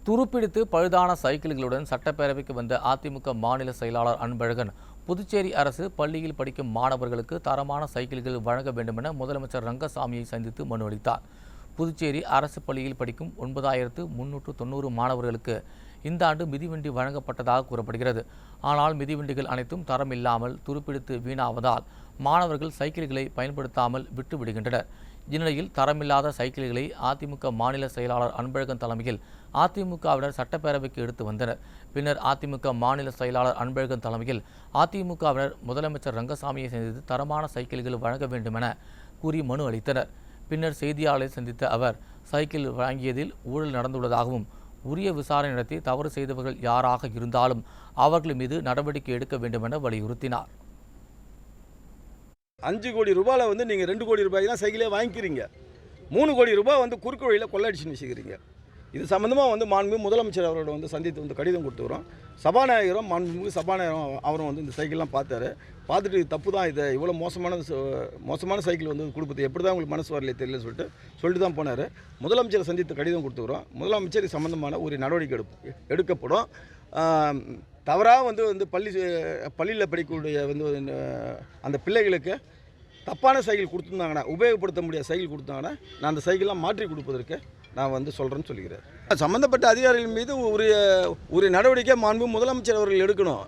துருப்பிடித்து பழுதான சைக்கிள்களுடன் சட்டப்பேரவைக்கு வந்த அதிமுக மாநில செயலாளர் அன்பழகன், புதுச்சேரி அரசு பள்ளியில் படிக்கும் மாணவர்களுக்கு தரமான சைக்கிள்கள் வழங்க வேண்டுமென முதலமைச்சர் ரங்கசாமியை சந்தித்து மனு அளித்தார். புதுச்சேரி அரசு பள்ளியில் படிக்கும் 9390 மாணவர்களுக்கு இந்த ஆண்டு மிதிவண்டி வழங்கப்பட்டதாக கூறப்படுகிறது. ஆனால் மிதிவண்டிகள் அனைத்தும் தரம் இல்லாமல் துருப்பிடித்து வீணாவதால் மாணவர்கள் சைக்கிள்களை பயன்படுத்தாமல் விட்டு விடுகின்றனர். இந்நிலையில் தரமில்லாத சைக்கிள்களை அதிமுக மாநில செயலாளர் அன்பழகன் தலைமையில் அதிமுகவினர் சட்டப்பேரவைக்கு எடுத்து வந்தனர். பின்னர் அதிமுக மாநில செயலாளர் அன்பழகன் தலைமையில் அதிமுகவினர் முதலமைச்சர் ரங்கசாமியை சந்தித்து தரமான சைக்கிள்கள் வழங்க வேண்டுமென கூறி மனு அளித்தனர். பின்னர் செய்தியாளரை சந்தித்த அவர், சைக்கிள் வழங்கியதில் ஊழல் நடந்துள்ளதாகவும், உரிய விசாரணை நடத்தி தவறு செய்தவர்கள் யாராக இருந்தாலும் அவர்கள் மீது நடவடிக்கை எடுக்க வேண்டுமென வலியுறுத்தினார். 5 கோடி ரூபாயில் வந்து நீங்கள் 2 கோடி ரூபாய்க்கு தான் சைக்கிளே வாங்கிக்கிறீங்க. 3 கோடி ரூபாய் வந்து குறுக்கு வழியில் கொள்ளடிச்சுன்னு வச்சுக்கிறீங்க. இது சம்மந்தமாக வந்து மாண்புமிகு முதலமைச்சர் அவரோட வந்து சந்தித்து வந்து கடிதம் கொடுத்துக்கிறோம். சபாநாயகரும் மாண்புமிகு சபாநாயகரும் அவரும் வந்து இந்த சைக்கிள்லாம் பார்த்துட்டு தப்பு தான், இதை இவ்வளோ மோசமான சைக்கிள் வந்து கொடுக்குது, எப்படி தான் உங்களுக்கு மனசு வரலையே தெரியல சொல்லிட்டு தான் போனார். முதலமைச்சரை சந்தித்து கடிதம் கொடுத்துக்கிறோம். முதலமைச்சர் இது சம்மந்தமான ஒரு நடவடிக்கை எடுக்கப்படும். தவறாக வந்து பள்ளியில் படிக்கக்கூடிய வந்து அந்த பிள்ளைகளுக்கு தப்பான சைக்கிள் கொடுத்துருந்தாங்கன்னா, உபயோகப்படுத்த முடியாத சைக்கிள் கொடுத்தாங்கன்னா, நான் அந்த சைக்கிள்லாம் மாற்றி கொடுப்பதற்கு நான் வந்து சொல்கிறேன்னு சொல்லிக்கிறேன். சம்மந்தப்பட்ட அதிகாரிகள் மீது ஒரு நடவடிக்கை மாண்பு முதலமைச்சர் அவர்கள் எடுக்கணும்.